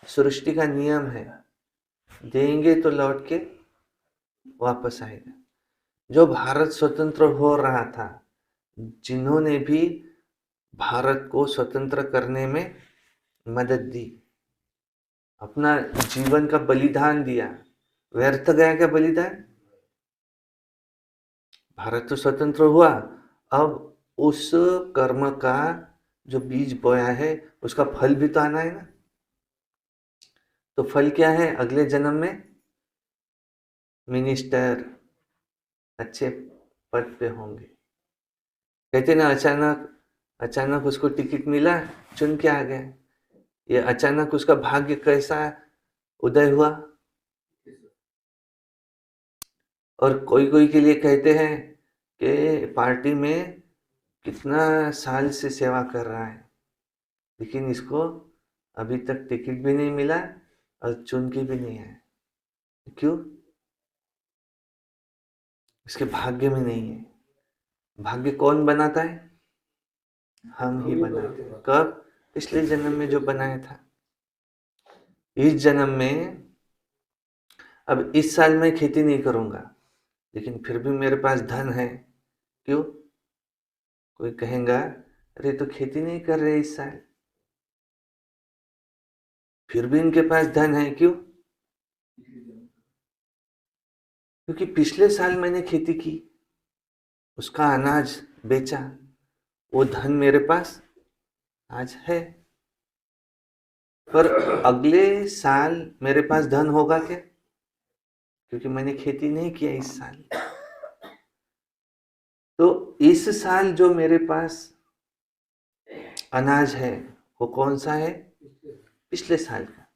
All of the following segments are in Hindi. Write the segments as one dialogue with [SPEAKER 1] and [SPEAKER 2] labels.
[SPEAKER 1] सृष्टि का नियम है, देंगे तो लौट के वापस आएगा। जो भारत स्वतंत्र हो रहा था, जिन्होंने भी भारत को स्वतंत्र करने में मदद दी, अपना जीवन का बलिदान दिया, व्यर्थ गया क्या बलिदान? भारत तो स्वतंत्र हुआ, अब उस कर्म का जो बीज बोया है उसका फल भी तो आना है ना। तो फल क्या है? अगले जन्म में मिनिस्टर, अच्छे पद पे होंगे। कहते ना, अचानक अचानक उसको टिकट मिला, चुन के आ गया। ये अचानक उसका भाग्य कैसा उदय हुआ। और कोई कोई के लिए कहते हैं कि पार्टी में कितना साल से सेवा कर रहा है, लेकिन इसको अभी तक टिकट भी नहीं मिला और चुन के भी नहीं आया। क्यों? इसके भाग्य में नहीं है। भाग्य कौन बनाता है? हम ही बनाते हैं। कब? पिछले जन्म में जो बनाया था। इस जन्म में, अब इस साल मैं खेती नहीं करूंगा, लेकिन फिर भी मेरे पास धन है। क्यों? कोई कहेगा, अरे तो खेती नहीं कर रहे इस साल, फिर भी इनके पास धन है। क्यों? क्योंकि पिछले साल मैंने खेती की, उसका अनाज बेचा, वो धन मेरे पास आज है। पर अगले साल मेरे पास धन होगा क्या? क्योंकि मैंने खेती नहीं किया इस साल। तो इस साल जो मेरे पास अनाज है वो कौन सा है? पिछले साल का।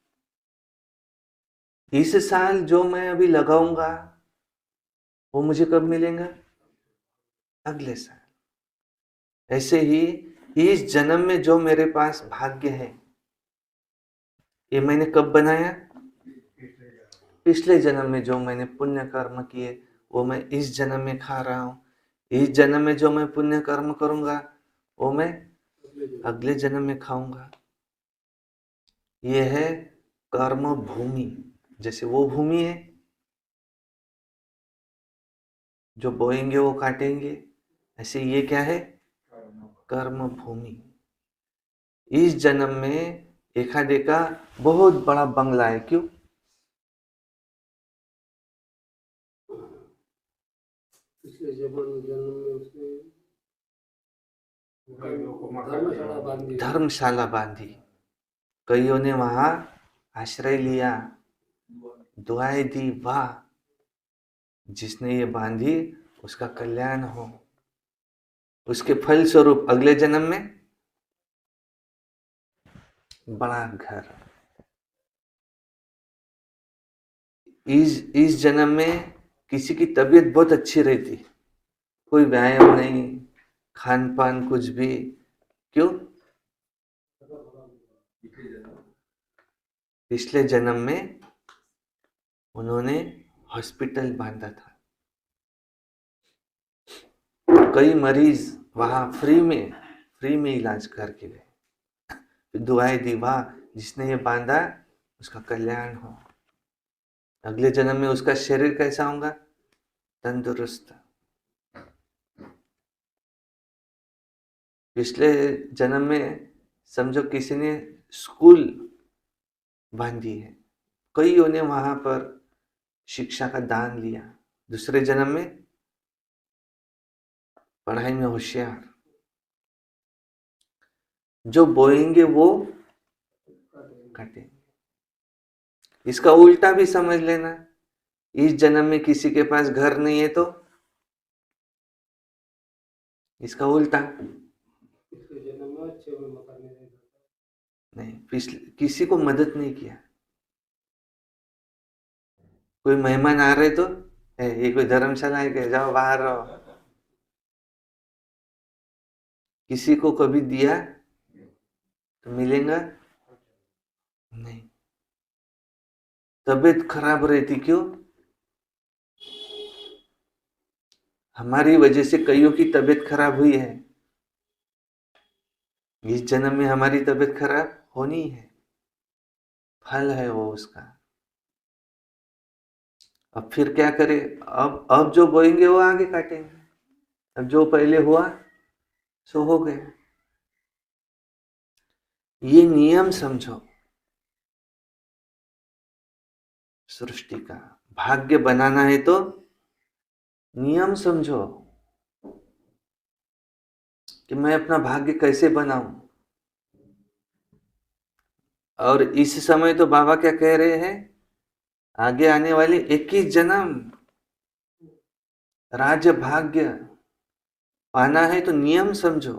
[SPEAKER 1] इस साल जो मैं अभी लगाऊंगा वो मुझे कब मिलेगा? अगले साल। ऐसे ही इस जन्म में जो मेरे पास भाग्य है, ये मैंने कब बनाया? पिछले जन्म में जो मैंने पुण्य कर्म किए वो मैं इस जन्म में खा रहा हूं। इस जन्म में जो मैं पुण्य कर्म करूंगा वो मैं अगले जन्म में खाऊंगा। ये है कर्म भूमि। जैसे वो भूमि है, जो बोएंगे वो काटेंगे, ऐसे ये क्या है? कर्म भूमि। इस जन्म में एखादे का बहुत बड़ा बंगला है। क्यों?
[SPEAKER 2] पिछले जन्म में उसने
[SPEAKER 1] धर्मशाला बांधी, कईयों ने वहां आश्रय लिया, दुआएं दी। वाह, जिसने ये बांधी उसका कल्याण हो। उसके फल स्वरूप अगले जन्म में बड़ा घर। इस जन्म में किसी की तबीयत बहुत अच्छी रहती, कोई व्यायाम नहीं, खान पान कुछ भी। क्यों? पिछले जन्म में उन्होंने हॉस्पिटल बांधा था, कई मरीज वहां फ्री में इलाज करके गए। दुआएं दी, वाह, जिसने ये बांधा उसका कल्याण हो। अगले जन्म में उसका शरीर कैसा होगा? तंदुरुस्त। पिछले जन्म में समझो किसी ने स्कूल बांधी है, कईयों ने वहां पर शिक्षा का दान लिया। दूसरे जन्म में पढ़ाई में होशियार। जो बोएंगे वो काटेंगे। इसका उल्टा भी समझ लेना। इस जन्म में किसी के पास घर नहीं है तो इसका उल्टा। नहीं, पिछले किसी को मदद नहीं किया। कोई मेहमान आ रहे तो ये कोई धर्मशाला है क्या, जाओ बाहर रहो। किसी को कभी दिया तो मिलेगा नहीं। तबीयत खराब रहती, क्यों? हमारी वजह से कईयों की तबीयत खराब हुई है। इस जन्म में हमारी तबीयत खराब होनी है, फल है वो उसका। अब फिर क्या करे, अब जो बोएंगे वो आगे काटेंगे, अब जो पहले हुआ सो हो गया। ये नियम समझो सृष्टि का। भाग्य बनाना है तो नियम समझो कि मैं अपना भाग्य कैसे बनाऊं। और इस समय तो बाबा क्या कह रहे हैं, आगे आने वाले 21 जन्म राज्य भाग्य पाना है तो नियम समझो।